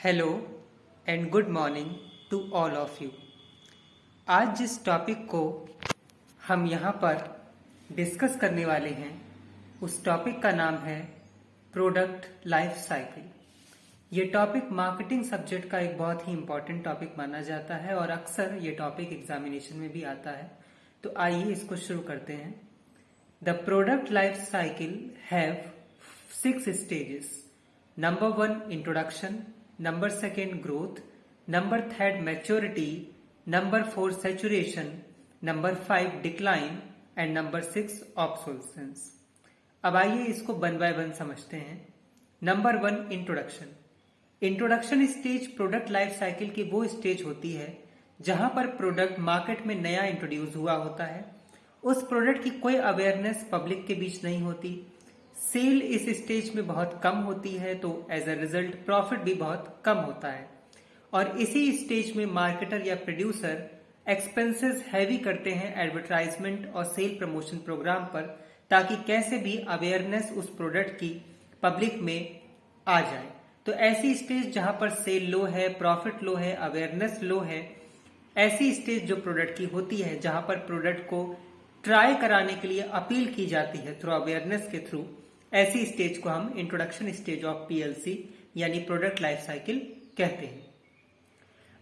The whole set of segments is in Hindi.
Hello and good morning to all of you. आज जिस टॉपिक को हम यहाँ पर डिस्कस करने वाले हैं उस टॉपिक का नाम है प्रोडक्ट लाइफ साइकिल। ये टॉपिक मार्केटिंग सब्जेक्ट का एक बहुत ही इम्पॉर्टेंट टॉपिक माना जाता है और अक्सर ये टॉपिक एग्जामिनेशन में भी आता है। तो आइए इसको शुरू करते हैं। The product life cycle have 6 stages. Number 1 introduction, number 2 growth, number 3 maturity, number 4 saturation, number 5 decline and number 6 obsolescence. अब आइए इसको वन बाय वन समझते हैं। Number 1 introduction. Introduction stage product life cycle की वो स्टेज होती है जहां पर प्रोडक्ट मार्केट में नया इंट्रोड्यूस हुआ होता है। उस प्रोडक्ट की कोई अवेयरनेस पब्लिक के बीच नहीं होती। सेल इस स्टेज में बहुत कम होती है, तो एज अ रिजल्ट प्रॉफिट भी बहुत कम होता है। और इसी स्टेज में मार्केटर या प्रोड्यूसर एक्सपेंसेस हैवी करते हैं एडवर्टाइजमेंट और सेल प्रमोशन प्रोग्राम पर, ताकि कैसे भी अवेयरनेस उस प्रोडक्ट की पब्लिक में आ जाए। तो ऐसी स्टेज जहां पर सेल लो है, प्रॉफिट लो है, अवेयरनेस लो है, ऐसी स्टेज जो प्रोडक्ट की होती है जहां पर प्रोडक्ट को ट्राई कराने के लिए अपील की जाती है थ्रू अवेयरनेस के थ्रू, ऐसी स्टेज को हम इंट्रोडक्शन स्टेज ऑफ पीएलसी यानी प्रोडक्ट लाइफ साइकिल कहते हैं।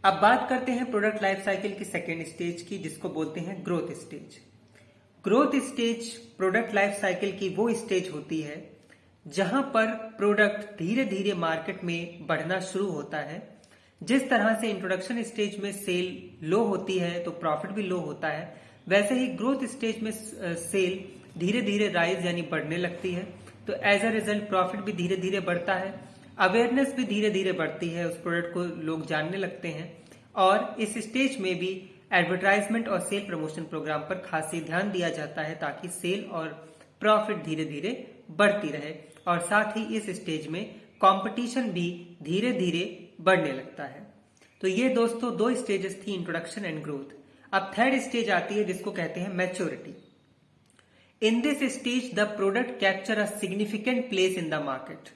अब बात करते हैं प्रोडक्ट लाइफ साइकिल की सेकेंड स्टेज की, जिसको बोलते हैं growth stage. Growth stage product life cycle की वो स्टेज होती है जहां पर प्रोडक्ट धीरे धीरे मार्केट में बढ़ना शुरू होता है। जिस तरह से इंट्रोडक्शन स्टेज में सेल लो होती है तो प्रॉफिट भी लो होता है, वैसे ही ग्रोथ स्टेज में सेल धीरे धीरे राइज यानी बढ़ने लगती है। तो एज अ रिजल्ट प्रॉफिट भी धीरे धीरे बढ़ता है, अवेयरनेस भी धीरे धीरे बढ़ती है, उस प्रोडक्ट को लोग जानने लगते हैं। और इस स्टेज में भी एडवर्टाइजमेंट और सेल प्रमोशन प्रोग्राम पर खासी ध्यान दिया जाता है, ताकि सेल और प्रॉफिट धीरे धीरे बढ़ती रहे। और साथ ही इस स्टेज में कंपटीशन भी धीरे धीरे बढ़ने लगता है। तो ये दोस्तों 2 स्टेजेस थी, इंट्रोडक्शन एंड ग्रोथ। अब थर्ड स्टेज आती है जिसको कहते हैं maturity. In this stage, the product capture a significant place in the market.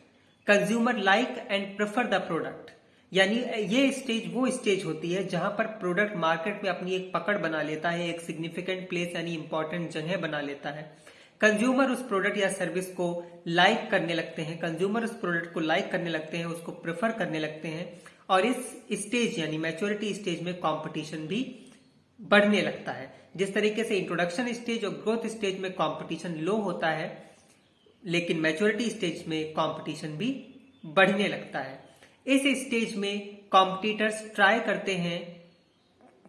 Consumer like and prefer the product. यानी ये स्टेज वो स्टेज होती है जहां पर प्रोडक्ट मार्केट में अपनी एक पकड़ बना लेता है, एक सिग्निफिकेंट प्लेस यानी इंपॉर्टेंट जगह बना लेता है। कंज्यूमर उस प्रोडक्ट या सर्विस को लाइक करने लगते हैं, कंज्यूमर उस प्रोडक्ट को लाइक करने लगते हैं, उसको प्रेफर करने लगते हैं। और इस स्टेज यानी मैच्योरिटी स्टेज में कॉम्पिटिशन भी बढ़ने लगता है। जिस तरीके से इंट्रोडक्शन स्टेज और ग्रोथ स्टेज में कंपटीशन लो होता है, लेकिन मैच्योरिटी स्टेज में कंपटीशन भी बढ़ने लगता है। इस स्टेज में कॉम्पिटिटर्स ट्राई करते हैं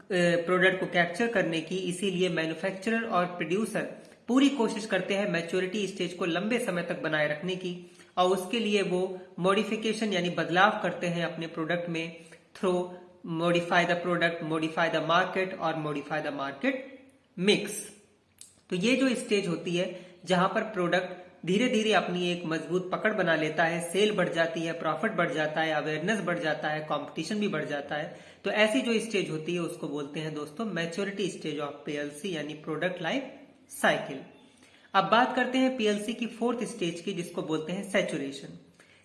प्रोडक्ट को कैप्चर करने की, इसीलिए मैन्युफैक्चरर और प्रोड्यूसर पूरी कोशिश करते हैं मैच्योरिटी स्टेज को लंबे समय तक बनाए रखने की। और उसके लिए वो मॉडिफिकेशन यानी बदलाव करते हैं अपने प्रोडक्ट में through modify the product, modify the market और मॉडिफाई द मार्केट मिक्स। तो ये जो स्टेज होती है जहां पर प्रोडक्ट धीरे धीरे अपनी एक मजबूत पकड़ बना लेता है, सेल बढ़ जाती है, प्रॉफिट बढ़ जाता है, अवेयरनेस बढ़ जाता है, कंपटीशन भी बढ़ जाता है। तो ऐसी जो स्टेज होती है उसको बोलते हैं दोस्तों मैच्योरिटी स्टेज ऑफ पीएलसी यानी प्रोडक्ट लाइफ साइकिल। अब बात करते हैं पीएलसी की फोर्थ स्टेज की, जिसको बोलते हैं सैचुरेशन।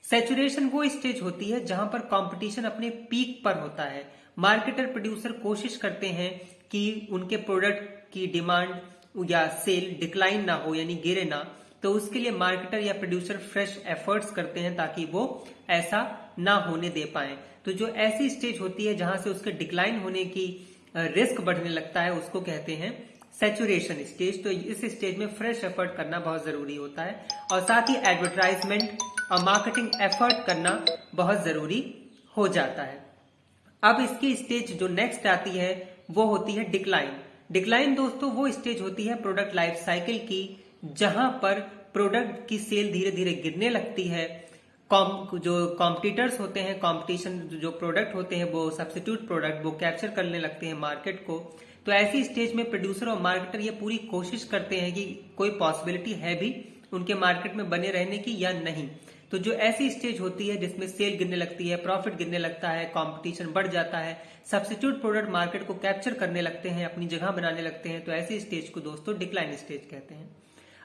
सैचुरेशन वो स्टेज होती है जहां पर कंपटीशन अपने पीक पर होता है। मार्केटर प्रोड्यूसर कोशिश करते हैं कि उनके प्रोडक्ट की डिमांड या सेल डिक्लाइन ना हो यानी गिरे ना, तो उसके लिए मार्केटर या प्रोड्यूसर फ्रेश एफर्ट्स करते हैं ताकि वो ऐसा ना होने दे पाए। तो जो ऐसी स्टेज होती है जहां से उसके डिक्लाइन होने की रिस्क बढ़ने लगता है उसको कहते हैं सैचुरेशन स्टेज। तो इस स्टेज में फ्रेश एफर्ट करना बहुत जरूरी होता है और साथ ही एडवर्टाइजमेंट और मार्केटिंग एफर्ट करना बहुत जरूरी हो जाता है। अब इसकी स्टेज जो नेक्स्ट आती है वो होती है डिक्लाइन। डिक्लाइन दोस्तों वो स्टेज होती है प्रोडक्ट लाइफ साइकिल की जहां पर प्रोडक्ट की सेल धीरे धीरे गिरने लगती है। जो कॉम्पिटिटर्स होते हैं, कॉम्पिटिशन जो प्रोडक्ट होते हैं वो सब्स्टिट्यूट प्रोडक्ट वो कैप्चर करने लगते हैं मार्केट को। तो ऐसी स्टेज में प्रोड्यूसर और मार्केटर ये पूरी कोशिश करते हैं कि कोई पॉसिबिलिटी है भी उनके मार्केट में बने रहने की या नहीं। तो जो ऐसी स्टेज होती है जिसमें सेल गिरने लगती है, प्रॉफिट गिरने लगता है, कंपटीशन बढ़ जाता है, सब्स्टिट्यूट प्रोडक्ट मार्केट को कैप्चर करने लगते हैं, अपनी जगह बनाने लगते हैं, तो ऐसी स्टेज को दोस्तों डिक्लाइन स्टेज कहते हैं।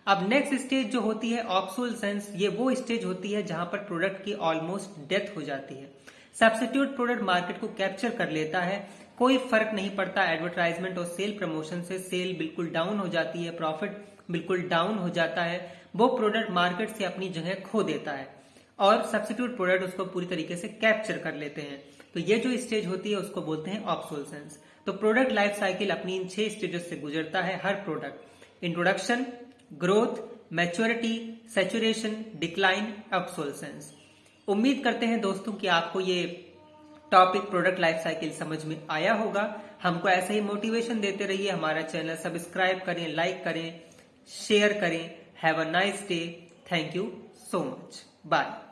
अब नेक्स्ट स्टेज जो होती है ऑब्सोलेसेंस, ये वो स्टेज होती है जहां पर प्रोडक्ट की ऑलमोस्ट डेथ हो जाती है। सब्स्टिट्यूट प्रोडक्ट मार्केट को कैप्चर कर लेता है, कोई फर्क नहीं पड़ता एडवर्टाइजमेंट और सेल प्रमोशन से, सेल बिल्कुल डाउन हो जाती है, प्रॉफिट बिल्कुल डाउन हो जाता है, वो प्रोडक्ट मार्केट से अपनी जगह खो देता है और सब्स्टिट्यूट प्रोडक्ट उसको पूरी तरीके से कैप्चर कर लेते हैं। तो ये जो स्टेज होती है उसको बोलते हैं ऑब्सोलेसेंस। तो प्रोडक्ट लाइफ साइकिल अपनी इन 6 स्टेजेस से गुजरता है हर product: introduction, growth, maturity, saturation, decline, obsolescence. उम्मीद करते हैं दोस्तों कि आपको ये टॉपिक प्रोडक्ट लाइफ साइकिल समझ में आया होगा। हमको ऐसे ही मोटिवेशन देते रहिए। हमारा चैनल सब्सक्राइब करें, लाइक करें, शेयर करें। Have a nice day. Thank you so much. Bye.